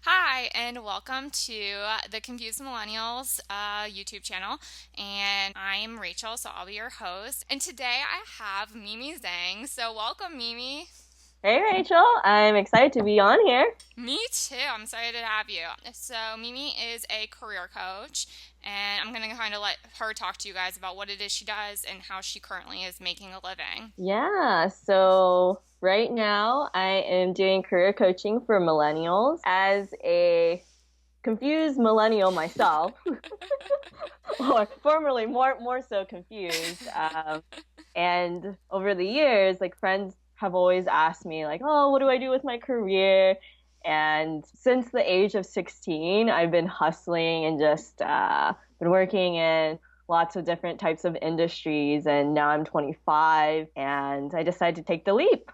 Hi, and welcome to the Confused Millennials YouTube channel. And I'm Rachel, so I'll be your host. And today I have Mimi Zheng. So, welcome, Mimi. Hey Rachel, I'm excited to be on here. Me too. I'm excited to have you. So, Mimi is a career coach, and I'm going to kind of let her talk to you guys about what it is she does and how she currently is making a living. Yeah, so right now I am doing career coaching for millennials as a confused millennial myself, or formerly more so confused. And over the years, like friends have always asked me, like, oh, what do I do with my career? And since the age of 16, I've been hustling and just been working in lots of different types of industries. And now I'm 25, and I decided to take the leap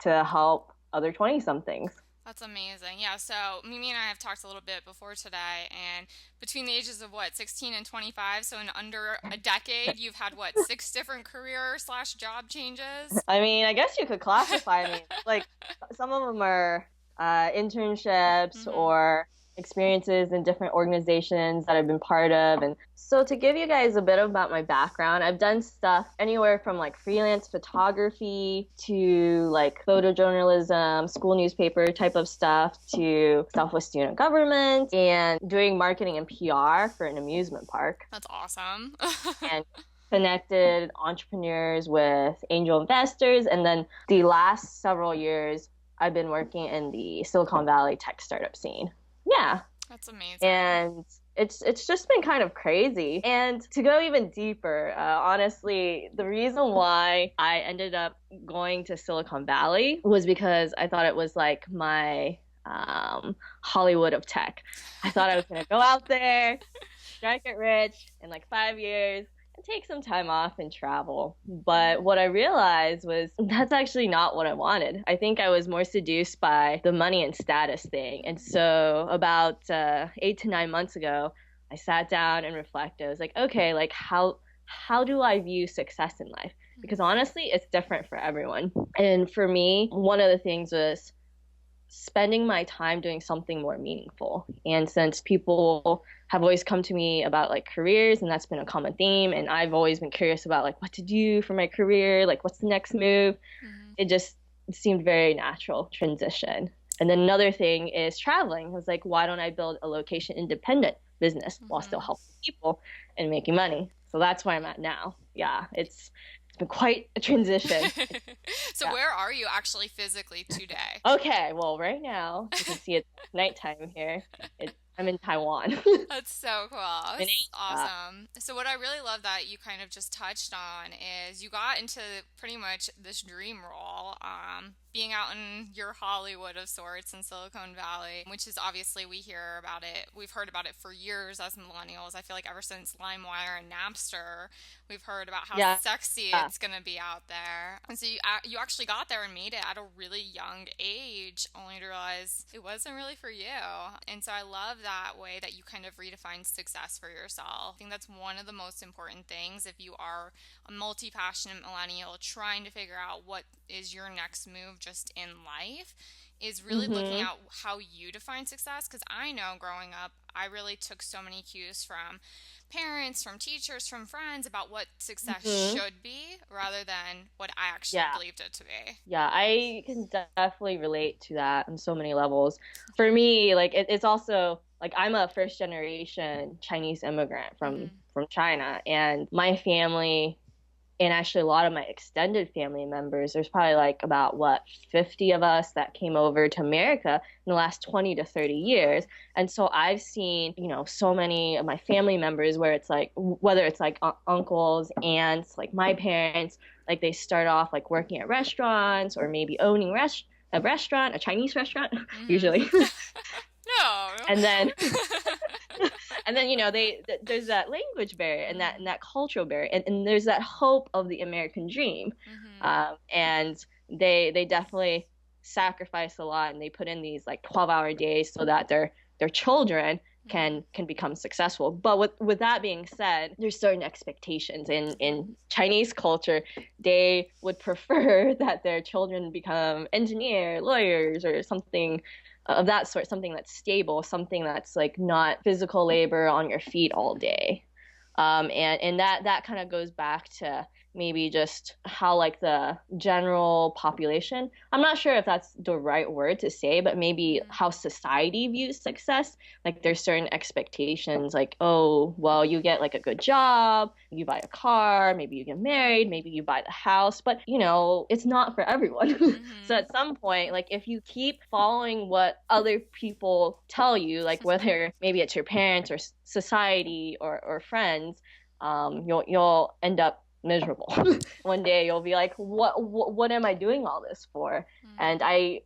to help other 20 somethings. That's amazing. Yeah, so Mimi and I have talked a little bit before today, and between the ages of what, 16 and 25, so in under a decade, you've had what, six different career slash job changes? I mean, I guess you could classify me. Like some of them are internships Mm-hmm. or experiences in different organizations that I've been part of. And so to give you guys a bit about my background, I've done stuff anywhere from like freelance photography to like photojournalism, school newspaper type of stuff to stuff with student government and doing marketing and PR for an amusement park That's awesome. and connected entrepreneurs with angel investors. And then the last several years, I've been working in the Silicon Valley tech startup scene. Yeah. That's amazing. And it's just been kind of crazy. And to go even deeper, honestly, the reason why I ended up going to Silicon Valley was because I thought it was like my Hollywood of tech. I thought I was going to go out there, strike it rich in like 5 years and take some time off and travel. But what I realized was that's actually not what I wanted. I think I was more seduced by the money and status thing. And so about 8 to 9 months ago, I sat down and reflected. I was like, okay, like how do I view success in life? Because honestly, it's different for everyone. And for me, one of the things was spending my time doing something more meaningful. And since people have always come to me about like careers, and that's been a common theme, and I've always been curious about like what to do for my career, like what's the next move, Mm-hmm. it just seemed very natural transition. And then another thing is traveling. I was like, why don't I build a location independent business while still Mm-hmm. helping people and making money? So that's where I'm at now. Yeah, it's been quite a transition. So, Yeah. where are you actually physically today? Okay, well, right now you can see it's nighttime here. I'm in Taiwan. That's so cool. In It's Asia. awesome. So what I really love that you kind of just touched on is you got into pretty much this dream role, being out in your Hollywood of sorts in Silicon Valley, which is obviously we hear about it. We've heard about it for years as millennials. I feel like ever since LimeWire and Napster, we've heard about how Yeah. sexy it's gonna be out there. And so you actually got there and made it at a really young age, only to realize it wasn't really for you. And so I love that way that you kind of redefine success for yourself. I think that's one of the most important things if you are a multi-passionate millennial trying to figure out what is your next move just in life is really looking Hmm. at how you define success, because I know growing up I really took so many cues from parents, from teachers, from friends about what success Hmm. should be rather than what I actually Yeah. believed it to be. Yeah. I can definitely relate to that on so many levels. For me, like it's also like I'm a first generation Chinese immigrant Mm-hmm. from China, and my family and actually a lot of my extended family members, there's probably like about what 50 of us that came over to America in the last 20 to 30 Wow. years. And so I've seen, so many of my family members where it's like whether it's like uncles, aunts, like my parents, like they start off like working at restaurants or maybe owning a restaurant, a Chinese restaurant Mm-hmm. usually. No. And then and then there's that language barrier and that Mm-hmm. and that cultural barrier, and there's that hope of the American dream, Mm-hmm. and they definitely sacrifice a lot, and they put in these like 12-hour days so that their children Mm-hmm. can become successful. But with that being said, there's certain expectations in Chinese culture. They would prefer that their children become engineer, lawyers, or something of that sort, something that's stable, something that's like not physical labor on your feet all day. And that kind of goes back to maybe just how like the general population, I'm not sure if that's the right word to say, but maybe how society views success. Like there's certain expectations like, oh, well, you get like a good job, you buy a car, maybe you get married, maybe you buy the house, but it's not for everyone. So at some point, like if you keep following what other people tell you, like whether maybe it's your parents or society or friends, you'll end up miserable. One day you'll be like, what am I doing all this for? And I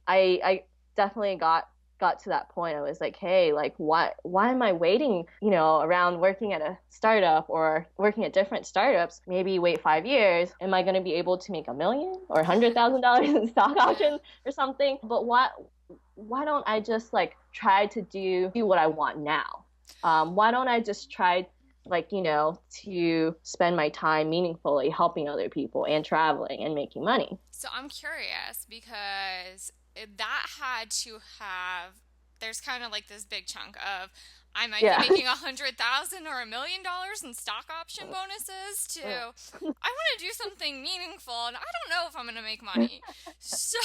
definitely got to that point. I was like, hey, like why am I waiting, around working at a startup or working at different startups? Maybe wait 5 years. Am I going to be able to make $1 million or $100,000 in stock options or something? But why don't I just like try to do what I want now? Why don't I just try to spend my time meaningfully helping other people and traveling and making money? So I'm curious because that had to have, there's kind of like this big chunk of, I might be making $100,000 or $1 million in stock option bonuses to, I want to do something meaningful and I don't know if I'm going to make money. So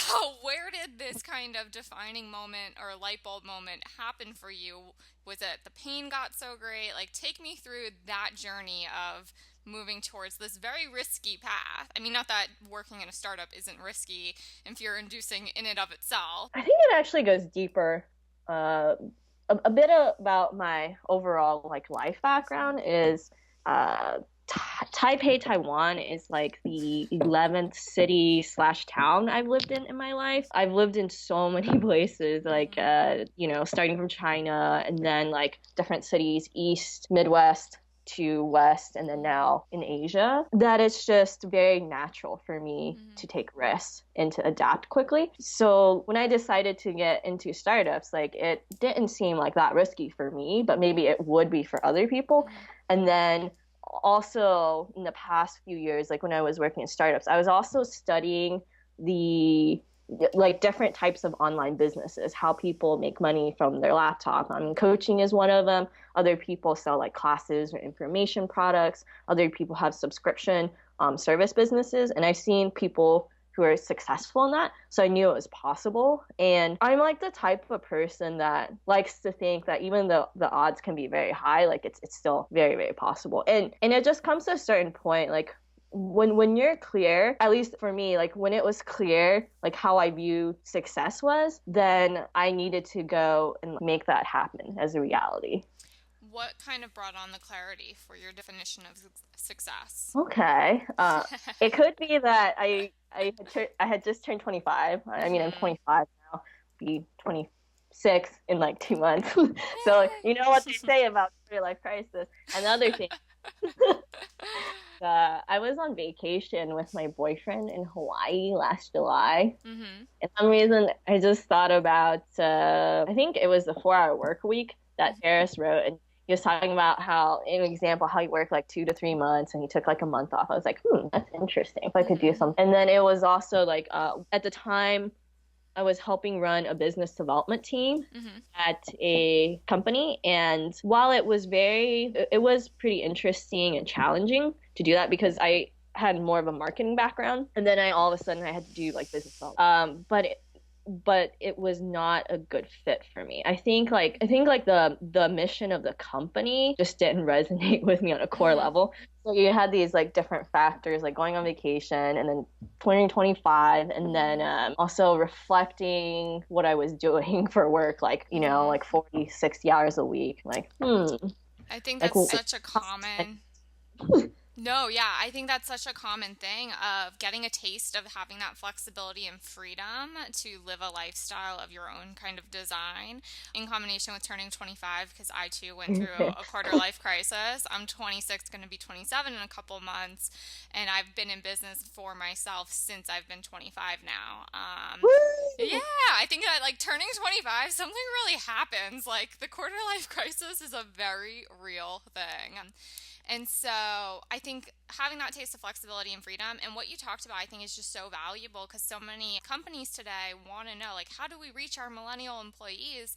where did this kind of defining moment or light bulb moment happen for you? Was it the pain got so great? Like take me through that journey of moving towards this very risky path. I mean, not that working in a startup isn't risky and fear-inducing in and of itself. I think it actually goes deeper. A bit about my overall like life background is Taipei, Taiwan is like the 11th city / town I've lived in my life. I've lived in so many places, like, starting from China and then like different cities, East, Midwest to West, and then now in Asia, that it's just very natural for me to take risks and to adapt quickly. So when I decided to get into startups, like it didn't seem like that risky for me, but maybe it would be for other people. And then also in the past few years, like when I was working in startups, I was also studying the like different types of online businesses, how people make money from their laptop. I mean, coaching is one of them. Other people sell like classes or information products. Other people have subscription service businesses. And I've seen people who are successful in that. So I knew it was possible. And I'm like the type of a person that likes to think that even though the odds can be very high, like it's still very, very possible. And it just comes to a certain point, like when you're clear, at least for me, like when it was clear, like how I view success was, then I needed to go and make that happen as a reality. What kind of brought on the clarity for your definition of success? Okay. It could be that I had just turned 25. I mean, I'm 25 now, be 26 in like 2 months. So you know what they say about quarter-life crisis. Another thing. I was on vacation with my boyfriend in Hawaii last July. For some reason, I just thought about, I think it was the 4-hour work week that Ferris wrote. And he was talking about how, an example, how he worked like 2 to 3 months and he took like a month off. I was like, that's interesting. If I could do something. And then it was also like, at the time, I was helping run a business development team at a company. And while it was pretty interesting and challenging to do that because I had more of a marketing background. And then all of a sudden I had to do like business development. But it was not a good fit for me. I think the mission of the company just didn't resonate with me on a core level. So you had these like different factors, like going on vacation and then 2025, and then also reflecting what I was doing for work, like, like 40, 60 hours a week. Like, I think that's such a common... No, yeah, I think that's such a common thing of getting a taste of having that flexibility and freedom to live a lifestyle of your own kind of design in combination with turning 25, because I too went through a quarter life crisis. I'm 26, going to be 27 in a couple months, and I've been in business for myself since I've been 25 now. Yeah, I think that like turning 25, something really happens. Like the quarter life crisis is a very real thing. And so I think having that taste of flexibility and freedom, and what you talked about, I think is just so valuable, because so many companies today want to know, like, how do we reach our millennial employees?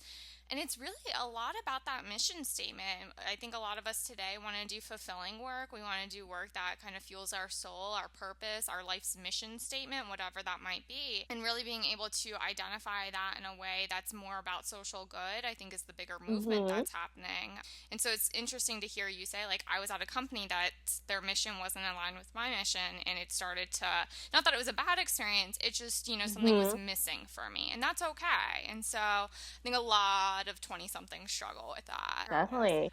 And it's really a lot about that mission statement. I think a lot of us today want to do fulfilling work. We want to do work that kind of fuels our soul, our purpose, our life's mission statement, whatever that might be. And really being able to identify that in a way that's more about social good, I think, is the bigger movement Mm-hmm. that's happening. And so it's interesting to hear you say, like, I was at a company that their mission wasn't aligned with my mission, and it started to, not that it was a bad experience, it just, something was Mm-hmm. missing for me. And that's okay. And so I think a lot of 20 somethings struggle with that. Definitely.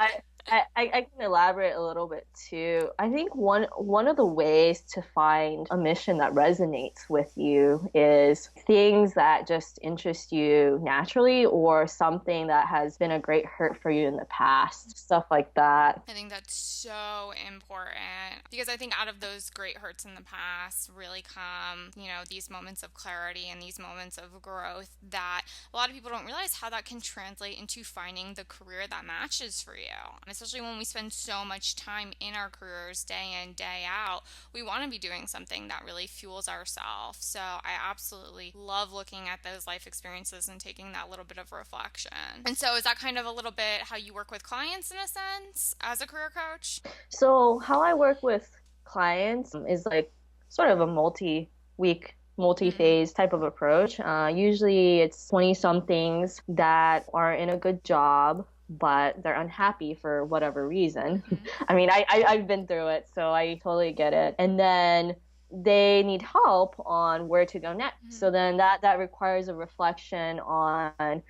I can elaborate a little bit too. I think one of the ways to find a mission that resonates with you is things that just interest you naturally, or something that has been a great hurt for you in the past, stuff like that. I think that's so important, because I think out of those great hurts in the past really come, these moments of clarity and these moments of growth that a lot of people don't realize how that can translate into finding the career that matches for you. And especially when we spend so much time in our careers day in, day out, we want to be doing something that really fuels ourselves. So I absolutely love looking at those life experiences and taking that little bit of reflection. And so is that kind of a little bit how you work with clients in a sense as a career coach? So how I work with clients is like sort of a multi-week, Mm-hmm. multi-phase type of approach. Usually it's 20 somethings that are in a good job, but they're unhappy for whatever reason. Mm-hmm. I mean, I've been through it, so I totally get it. And then they need help on where to go next. Mm-hmm. So then that requires a reflection on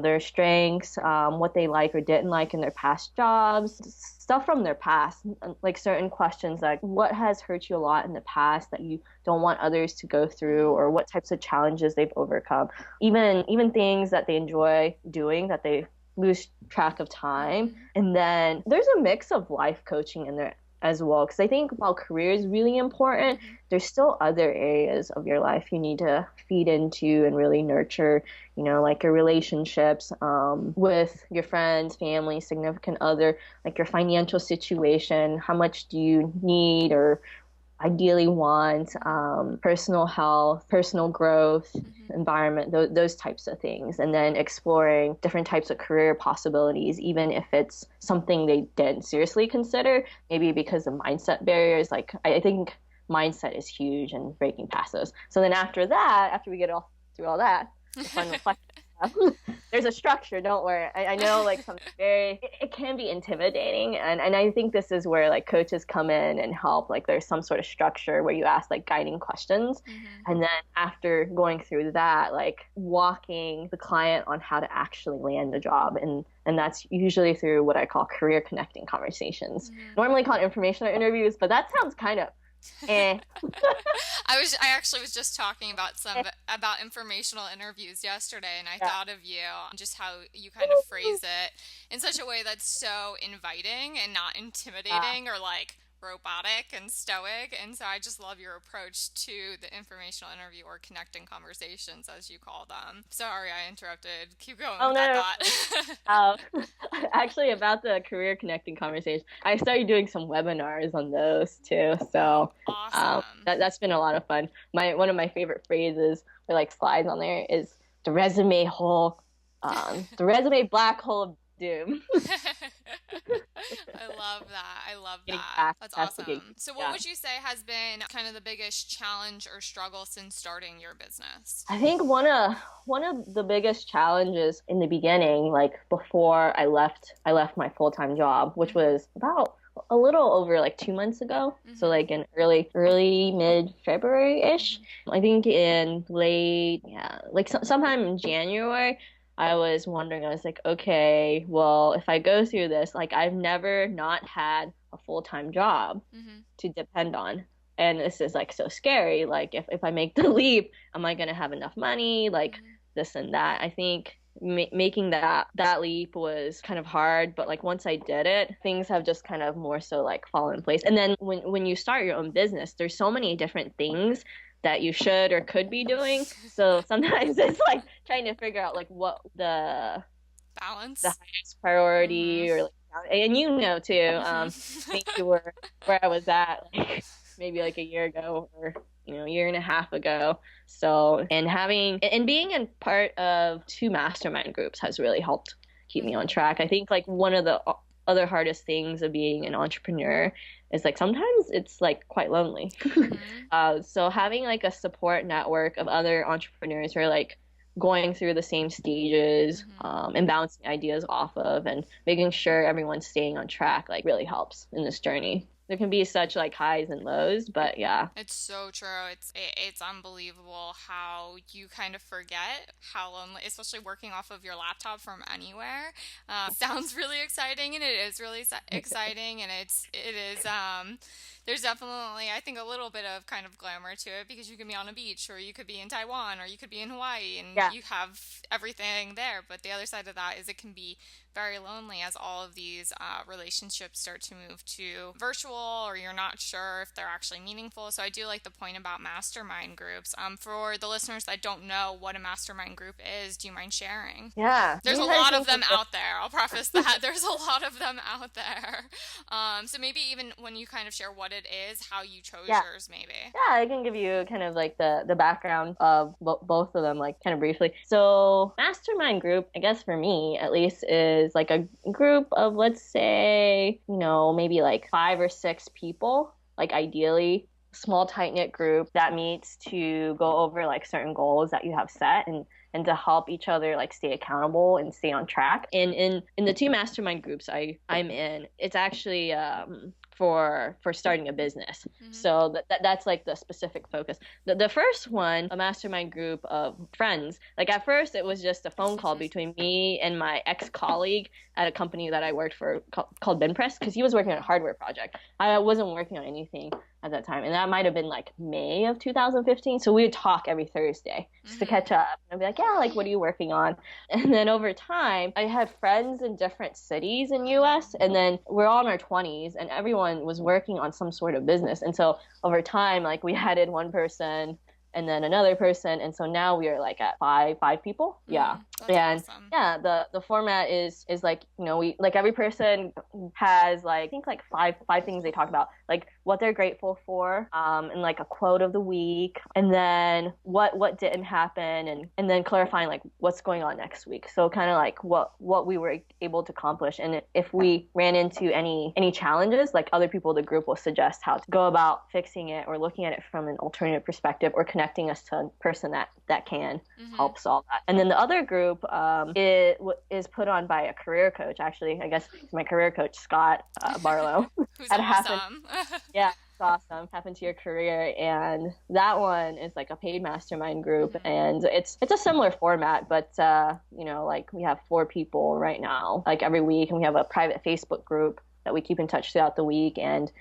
their strengths, what they like or didn't like in their past jobs, stuff from their past, like certain questions like what has hurt you a lot in the past that you don't want others to go through, or what types of challenges they've overcome, even things that they enjoy doing that they lose track of time. Mm-hmm. And then there's a mix of life coaching in there as well, because I think while career is really important, Mm-hmm. there's still other areas of your life you need to feed into and really nurture, like your relationships, with your friends, family, significant other, like your financial situation, how much do you need or ideally want, personal health, personal growth, Mm-hmm. environment, those types of things. And then exploring different types of career possibilities, even if it's something they didn't seriously consider, maybe because of mindset barriers. Like, I think mindset is huge and breaking past those. So then after that, after we get all through all that, the fun reflection stuff, there's a structure, don't worry. I know, like, something it can be intimidating, and I think this is where like coaches come in and help. Like, there's some sort of structure where you ask like guiding questions, Mm-hmm. and then after going through that, like walking the client on how to actually land a job. And that's usually through what I call career connecting conversations, Mm-hmm. normally called informational interviews, but that sounds kind of eh. I actually was just talking about informational interviews yesterday, and I Yeah. thought of you and just how you kind of phrase it in such a way that's so inviting and not Uh, intimidating or like robotic and stoic. And so I just love your approach to the informational interview, or connecting conversations as you call them. Sorry, I interrupted. Keep going oh with that no, thought. Um, actually, about the career connecting conversation, I started doing some webinars on those too. Oh, So awesome. that's been a lot of fun. One of my favorite phrases or like slides on there is the resume hole, the resume black hole of doom. I love that. I love Getting that. back, That's that's the gig. awesome. So, what Yeah. would you say has been kind of the biggest challenge or struggle since starting your business? I think one of the biggest challenges in the beginning, like before I left my full-time job, which Mm-hmm. was about a little over like 2 months ago. So Mm-hmm. like in early mid February ish. I think in late, yeah, like sometime in January, I was wondering. I was like, okay, well, if I go through this, like I've never not had a full-time job Mm-hmm. to depend on. And this is like so scary. Like if I make the leap, am I going to have enough money? Like Mm-hmm. this and that. I think making that leap was kind of hard, but like once I did it, things have just kind of more so like fallen in place. And then when you start your own business, there's so many different things that you should or could be doing. So sometimes it's like trying to figure out like what the Balance. highest priority, Mm-hmm. or like And you know too, I think Mm-hmm. you were where I was at like maybe like a year ago or a year and a half ago. So, and having and being in part of two mastermind groups has really helped keep me on Mm-hmm. track. I think like one of the other hardest things of being an entrepreneur is like sometimes it's like quite lonely. Mm-hmm. So having like a support network of other entrepreneurs who are like going through the same stages, Mm-hmm. and bouncing ideas off of and making sure everyone's staying on track like really helps in this journey. There can be such like highs and lows, but yeah. It's so true. It's unbelievable how you kind of forget how lonely, especially working off of your laptop from anywhere. Sounds really exciting, and it is really exciting, and it is. There's definitely, I think, a little bit of kind of glamour to it because you could be on a beach, or you could be in Taiwan, or you could be in Hawaii, and Yeah. you have everything there. But the other side of that is it can be very lonely as all of these relationships start to move to virtual, or you're not sure if they're actually meaningful. So I do like the point about mastermind groups. For the listeners that don't know what a mastermind group is, do you mind sharing? Yeah. There's a These are lot of things them that out there. I'll preface that. There's a lot of them out there. So maybe even when you kind of share what it is, how you chose yeah. yours, maybe. Yeah, I can give you kind of like the background of both of them, like kind of briefly. So, mastermind group, I guess for me at least, is like a group of, let's say, maybe like 5 or 6 people, like ideally, small tight knit group that meets to go over like certain goals that you have set and to help each other like stay accountable and stay on track. And in the two mastermind groups I'm in, it's actually for starting a business. Mm-hmm. So that's like the specific focus. The first one, a mastermind group of friends, like at first it was just a phone call between me and my ex-colleague at a company that I worked for called BenPress, because he was working on a hardware project. I wasn't working on anything at that time, and that might have been like May of 2015. So we would talk every Thursday just to Mm-hmm. catch up. And I'd be like, yeah, like what are you working on? And then over time, I had friends in different cities in US, and then we're all in our 20s, and everyone was working on some sort of business. And so over time, like we added one person and then another person, and so now we are like at five people. Yeah. That's And awesome. yeah, the format is like, we like every person has like I think like five things they talk about, like what they're grateful for, and like a quote of the week, and then what didn't happen, and then clarifying like what's going on next week. So kind of like what we were able to accomplish, and if we ran into any challenges, like other people in the group will suggest how to go about fixing it, or looking at it from an alternative perspective, or connecting us to a person that can Mm-hmm. help solve that. And then the other group, it is put on by a career coach. Actually, I guess my career coach, Scott Barlow. Who's That happened. awesome. Yeah, it's awesome. Happened to your career, and that one is like a paid mastermind group, Mm-hmm. and it's a similar format, but like we have 4 people right now, like every week, and we have a private Facebook group that we keep in touch throughout the week, and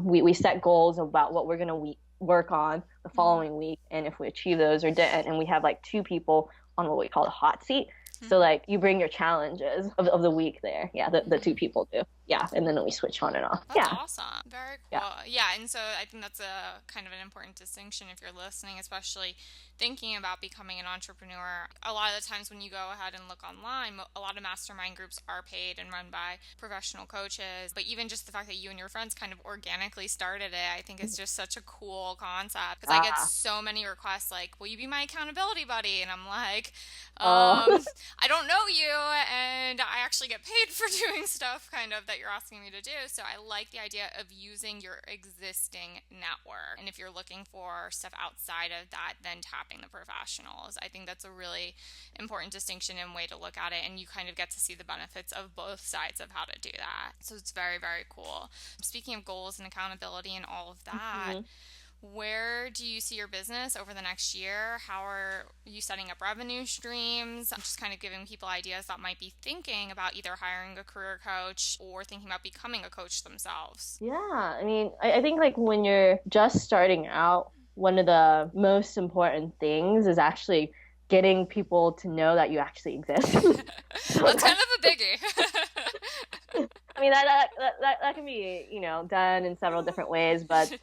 we set goals about what we're gonna work on the following week, and if we achieve those or didn't, and we have like 2 people on what we call a hot seat. So Mm-hmm. like you bring your challenges of the week there. Yeah, the Mm-hmm. 2 people do. Yeah, and then we switch on and off. That's Yeah, awesome. Very cool. yeah. Yeah, and so I think that's a kind of an important distinction if you're listening, especially thinking about becoming an entrepreneur. A lot of the times when you go ahead and look online, a lot of mastermind groups are paid and run by professional coaches. But even just the fact that you and your friends kind of organically started it, I think is just such a cool concept because I get Ah, so many requests like, "Will you be my accountability buddy?" And I'm like, oh, I don't know you, and I actually get paid for doing stuff kind of that you're asking me to do. So I like the idea of using your existing network. And if you're looking for stuff outside of that, then tapping the professionals. I think that's a really important distinction and way to look at it. And you kind of get to see the benefits of both sides of how to do that. So it's very, very cool. Speaking of goals and accountability and all of that, mhm. where do you see your business over the next year? How are you setting up revenue streams? I'm just kind of giving people ideas that might be thinking about either hiring a career coach or thinking about becoming a coach themselves. Yeah. I mean, I think like when you're just starting out, one of the most important things is actually getting people to know that you actually exist. So That's kind of a biggie. I mean, that can be, done in several different ways, but,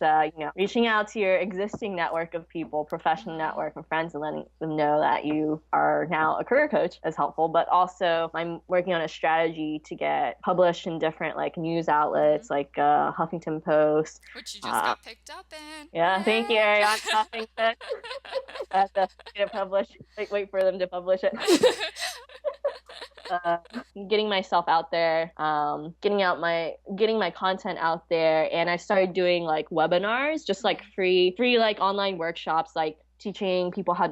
reaching out to your existing network of people, professional network of friends, and letting them know that you are now a career coach is helpful. But also, I'm working on a strategy to get published in different, like, news outlets, like Huffington Post. Which you just got picked up in. Yeah, Yay! thank you, Ariana Huffington. I have to get it published. Wait for them to publish it. Getting myself out there, getting my content out there, and I started doing like webinars, just like free like online workshops, like teaching people how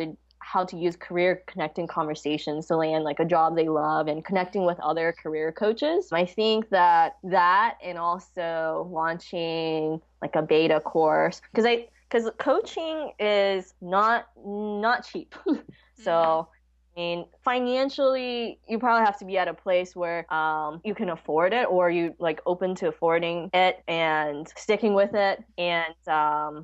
to use career connecting conversations to land like a job they love and connecting with other career coaches. I think that and also launching like a beta course, because coaching is not cheap. So I mean, financially, you probably have to be at a place where you can afford it, or you like open to affording it and sticking with it, and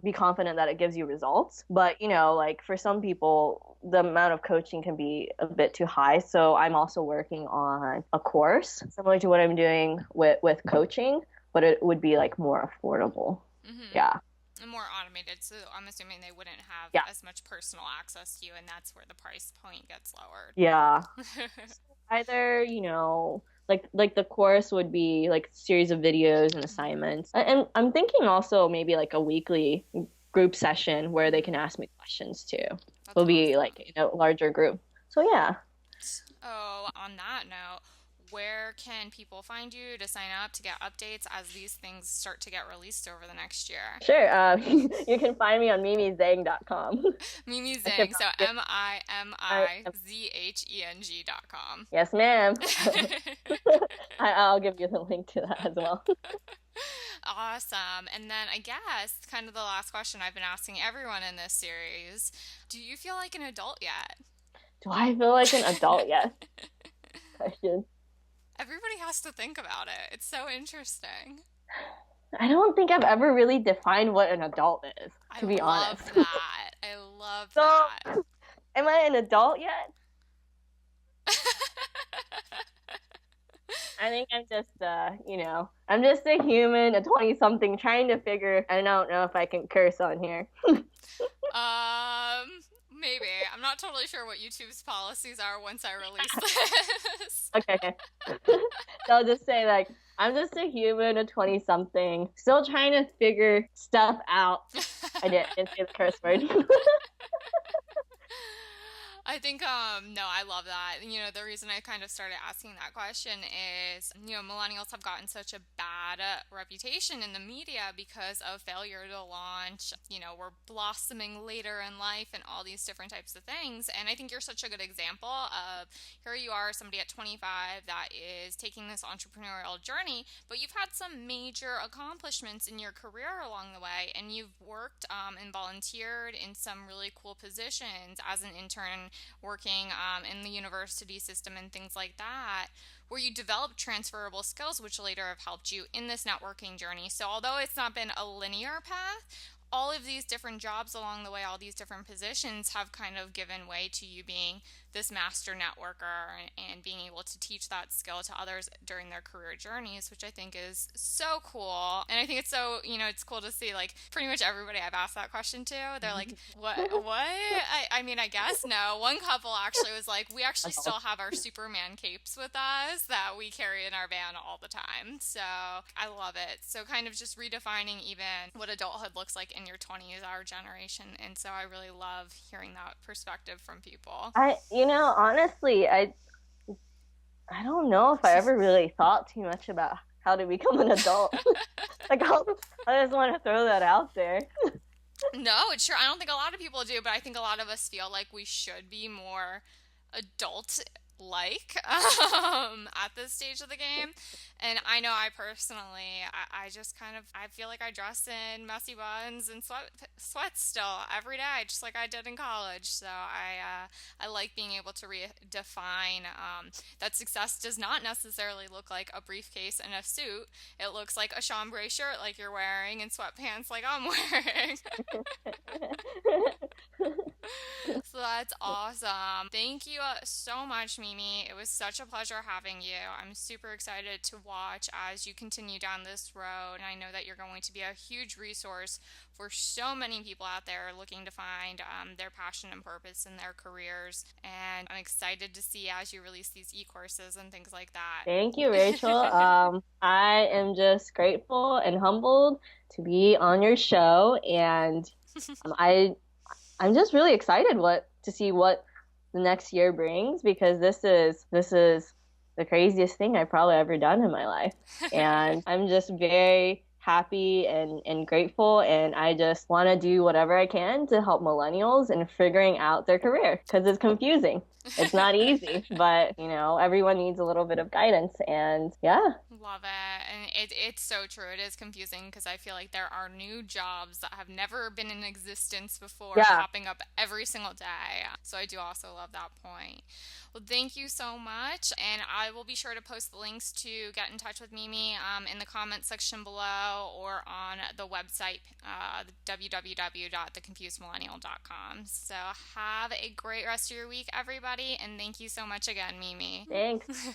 be confident that it gives you results. But like for some people, the amount of coaching can be a bit too high. So I'm also working on a course similar to what I'm doing with coaching, but it would be like more affordable. Yeah. And more automated, so I'm assuming they wouldn't have as much personal access to you, and that's where the price point gets lowered. Yeah. Either, like the course would be like a series of videos and assignments. And I'm thinking also maybe like a weekly group session where they can ask me questions too. It'll be like a larger group. So yeah. Oh, on that note, where can people find you to sign up to get updates as these things start to get released over the next year? Sure. You can find me on mimizheng.com. Mimi Zheng, so MIMIZHENG.com. Yes, ma'am. I'll give you the link to that as well. Awesome. And then I guess kind of the last question I've been asking everyone in this series, do you feel like an adult yet? Do I feel like an adult yet? Question. Everybody has to think about it. It's so interesting. I don't think I've ever really defined what an adult is, to be honest. I love that. Am I an adult yet? I think I'm just, I'm just a human, a 20-something, trying to figure, I don't know if I can curse on here. Maybe. I'm not totally sure what YouTube's policies are once I release this. Okay. So I'll just say, like, I'm just a human, a 20-something, still trying to figure stuff out. I didn't say the curse word. I think, no, I love that. The reason I kind of started asking that question is, millennials have gotten such a bad reputation in the media because of failure to launch. We're blossoming later in life and all these different types of things. And I think you're such a good example of, here you are, somebody at 25 that is taking this entrepreneurial journey, but you've had some major accomplishments in your career along the way, and you've worked and volunteered in some really cool positions as an intern, working in the university system and things like that, where you develop transferable skills which later have helped you in this networking journey. So although it's not been a linear path, all of these different jobs along the way, all these different positions have kind of given way to you being this master networker and being able to teach that skill to others during their career journeys, which I think is so cool. And I think it's so, it's cool to see, like, pretty much everybody I've asked that question to, they're like, what? I mean, I guess no. One couple actually was like, we actually still have our Superman capes with us that we carry in our van all the time. So I love it. So kind of just redefining even what adulthood looks like in your 20s, our generation. And so I really love hearing that perspective from people. Honestly, I don't know if I ever really thought too much about how to become an adult. Like, I just want to throw that out there. No, it's true. I don't think a lot of people do, but I think a lot of us feel like we should be more adult-like at this stage of the game. And I know I personally, I just kind of, I feel like I dress in messy buns and sweats still every day, just like I did in college. So I like being able to redefine that success does not necessarily look like a briefcase and a suit. It looks like a chambray shirt like you're wearing and sweatpants like I'm wearing. So that's awesome. Thank you so much, Mimi. It was such a pleasure having you. I'm super excited to watch as you continue down this road. And I know that you're going to be a huge resource for so many people out there looking to find their passion and purpose in their careers. And I'm excited to see as you release these e-courses and things like Thank you, Rachel. that. I am just grateful and humbled to be on your show, and I'm just really excited to see what the next year brings, because this is the craziest thing I've probably ever done in my life. And I'm just very happy and grateful, and I just want to do whatever I can to help millennials in figuring out their career, because it's confusing. It's not easy, but everyone needs a little bit of guidance, and yeah. Love it. And it's so true. It is confusing because I feel like there are new jobs that have never been in existence before Yeah. popping up every single day. So I do also love that point. Well, thank you so much. And I will be sure to post the links to get in touch with Mimi in the comments section below or on the website, www.theconfusedmillennial.com. So have a great rest of your week, everybody. And thank you so much again, Mimi. Thanks.